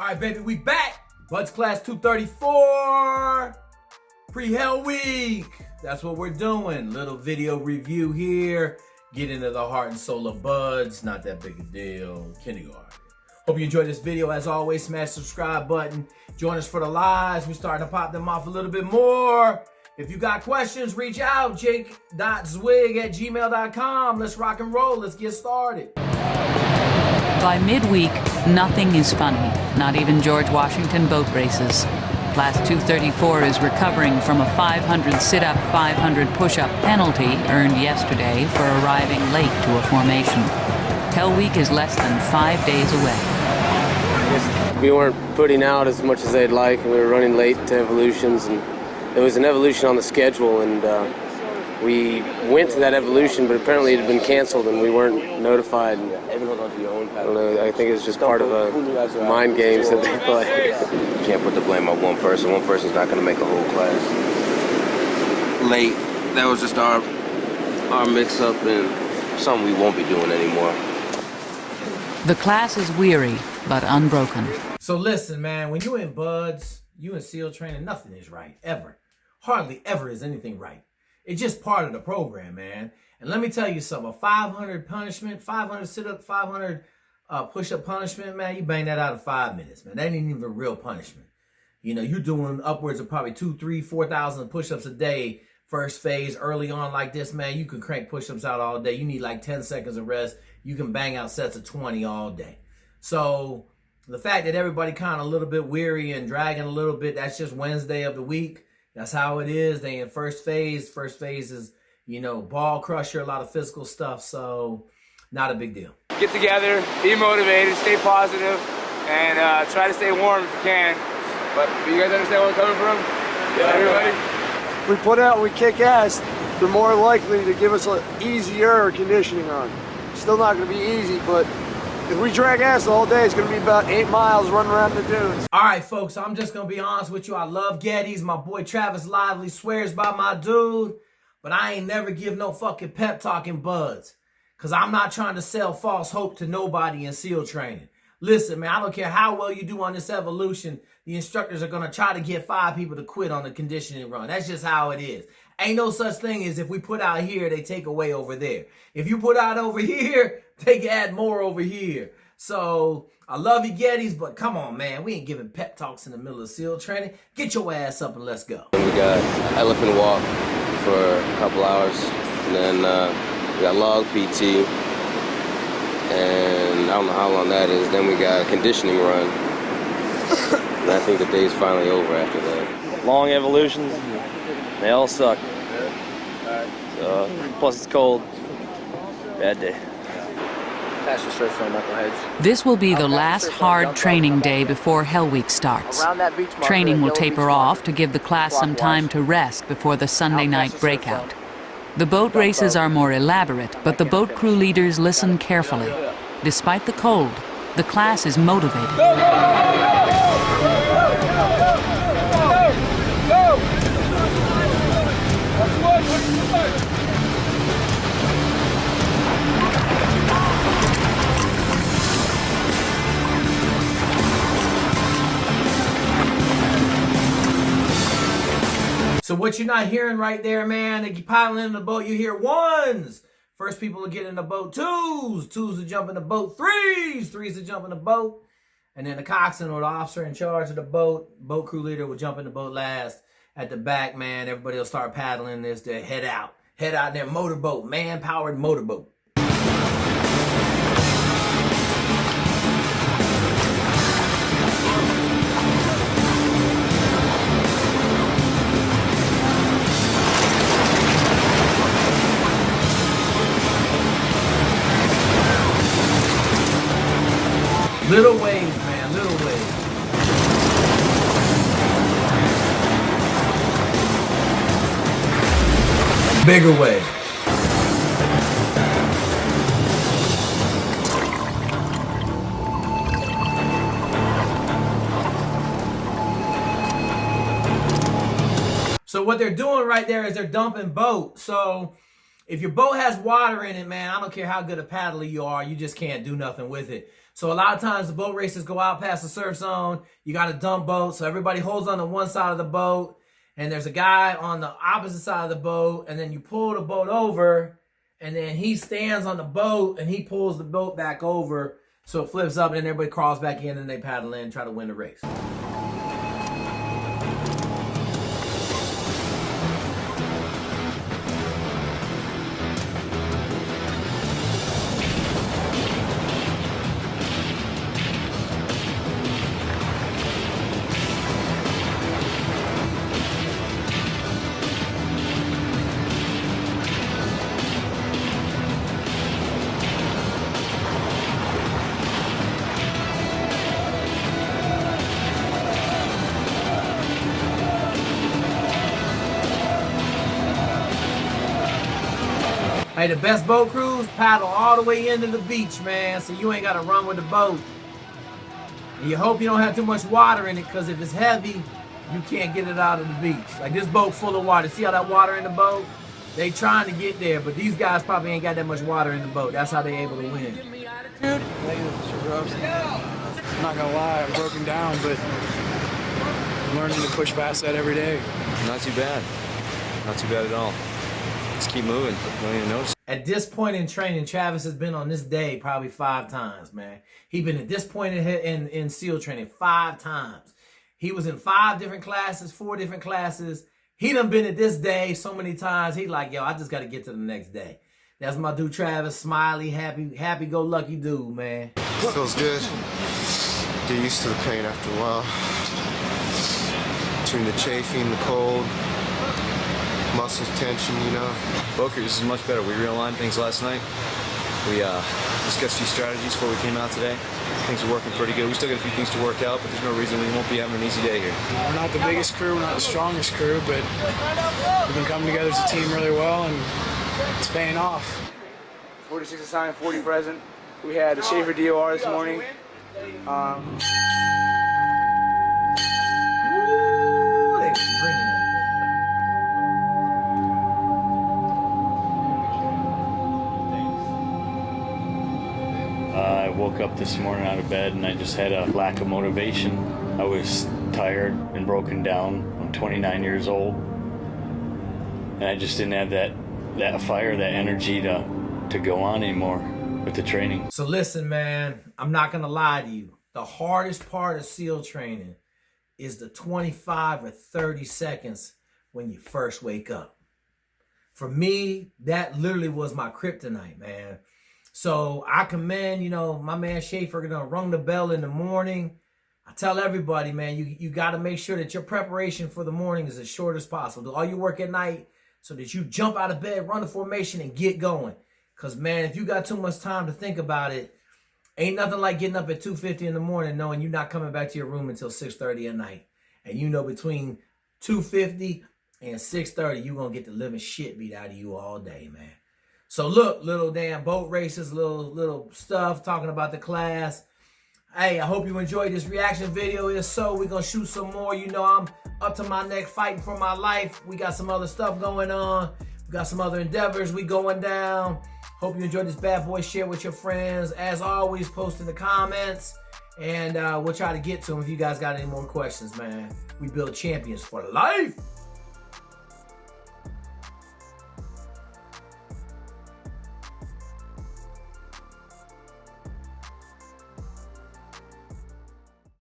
All right, baby, we back. Buds Class 234, pre-Hell Week. That's what we're doing. Little video review here. Get into the heart and soul of Buds. Not that big a deal. Kindergarten. Hope you enjoyed this video. As always, smash the subscribe button. Join us for the lives. We're starting to pop them off a little bit more. If you got questions, reach out. jake.zweig@gmail.com. Let's rock and roll. Let's get started. By midweek, nothing is funny, not even George Washington boat races. Class 234 is recovering from a 500 sit-up, 500 push-up penalty earned yesterday for arriving late to a formation. Hell Week is less than 5 days away. We weren't putting out as much as they'd like, and we were running late to evolutions, and there was an evolution on the schedule, and we went to that evolution, but apparently it had been canceled and we weren't notified. I don't know, I think it's just part of mind games that they play. You can't put the blame on one person. One person's not going to make a whole class. Late, that was just our mix-up and something we won't be doing anymore. The class is weary, but unbroken. So listen, man, when you in Buds, you in SEAL training, nothing is right, ever. Hardly ever is anything right. It's just part of the program, man. And let me tell you something, a 500 punishment, 500 sit-up, 500 push-up punishment, man, you bang that out in 5 minutes, man. That ain't even real punishment. You know, you're doing upwards of probably 2,000, 3,000, 4,000 push-ups a day, first phase, early on like this, man. You can crank push-ups out all day. You need like 10 seconds of rest. You can bang out sets of 20 all day. So the fact that everybody kind of a little bit weary and dragging a little bit, that's just Wednesday of the week. That's how it is. They in first phase. First phase is, you know, ball crusher, a lot of physical stuff. So not a big deal. Get together, be motivated, stay positive, and try to stay warm if you can. But you guys understand where I'm coming from? Yeah, everybody? If we put out and we kick ass, they're more likely to give us an easier conditioning run. Still not going to be easy, but if we drag ass all day, it's going to be about 8 miles running around the dunes. All right, folks, I'm just going to be honest with you. I love Gettys. My boy Travis Lively swears by my dude. But I ain't never give no fucking pep talk in Buds. Because I'm not trying to sell false hope to nobody in SEAL training. Listen, man, I don't care how well you do on this evolution. The instructors are going to try to get 5 people to quit on the conditioning run. That's just how it is. Ain't no such thing as if we put out here, they take away over there. If you put out over here, they can add more over here. So I love you, Gettys, but come on, man. We ain't giving pep talks in the middle of SEAL training. Get your ass up and let's go. And we got elephant walk for a couple hours, and then we got log PT, and I don't know how long that is. Then we got a conditioning run, and I think the day's finally over after that. Long evolutions, they all suck. So, plus it's cold. Bad day. Pass your shirts on, knuckleheads. This will be the last hard training day before Hell Week starts. Training will taper off to give the class some time to rest before the Sunday night breakout. The boat races are more elaborate, but the boat crew leaders listen carefully. Despite the cold, the class is motivated. So what you're not hearing right there, man, if you piling in the boat, you hear ones. First people to get in the boat, twos. Twos to jump in the boat, threes. Threes to jump in the boat. And then the coxswain or the officer in charge of the boat crew leader will jump in the boat last. At the back, man, everybody will start paddling this to head out. Head out in their motorboat, man-powered motorboat. Little waves, man, little waves. Bigger waves. So what they're doing right there is they're dumping boat. So if your boat has water in it, man, I don't care how good a paddler you are, you just can't do nothing with it. So a lot of times the boat races go out past the surf zone. You got a dump boat, so everybody holds on to one side of the boat, and there's a guy on the opposite side of the boat, and then you pull the boat over, and then he stands on the boat, and he pulls the boat back over, so it flips up, and then everybody crawls back in, and they paddle in and try to win the race. Hey, the best boat crews paddle all the way into the beach, man, so you ain't got to run with the boat. And you hope you don't have too much water in it, because if it's heavy, you can't get it out of the beach. Like this boat full of water. See all that water in the boat? They trying to get there, but these guys probably ain't got that much water in the boat. That's how they able to win. I'm not gonna lie, I'm broken down, but I'm learning to push past that every day. Not too bad. Not too bad at all. Just keep moving. Don't even notice. At this point in training, Travis has been on this day probably 5 times, man. He's been at this point in SEAL training 5 times. He was in 5 different classes, 4 different classes. He done been at this day so many times. He like, yo, I just got to get to the next day. That's my dude, Travis. Smiley, happy-go-lucky dude, man. Feels good. Get used to the pain after a while. Between the chafing, the cold, muscle tension, you know. Boker, this is much better. We realigned things last night. We discussed a few strategies before we came out today. Things are working pretty good. We still got a few things to work out, but there's no reason we won't be having an easy day here. We're not the biggest crew, we're not the strongest crew, but we've been coming together as a team really well, and it's paying off. 46 assigned, 40 present. We had the Schaefer DOR this morning. I woke up this morning out of bed and I just had a lack of motivation. I was tired and broken down. I'm 29 years old. And I just didn't have that fire, that energy to go on anymore with the training. So listen, man, I'm not going to lie to you. The hardest part of SEAL training is the 25 or 30 seconds when you first wake up. For me, that literally was my kryptonite, man. So I commend, my man Schaefer gonna rung the bell in the morning. I tell everybody, man, you got to make sure that your preparation for the morning is as short as possible. Do all your work at night so that you jump out of bed, run the formation, and get going. Because, man, if you got too much time to think about it, ain't nothing like getting up at 2:50 in the morning knowing you're not coming back to your room until 6:30 at night. And between 2:50 and 6:30, you're going to get the living shit beat out of you all day, man. So look, little damn boat races, little stuff talking about the class. Hey, I hope you enjoyed this reaction video. If so, we're going to shoot some more. I'm up to my neck fighting for my life. We got some other stuff going on. We got some other endeavors. We going down. Hope you enjoyed this bad boy. Share with your friends. As always, post in the comments. And we'll try to get to them if you guys got any more questions, man. We build champions for life.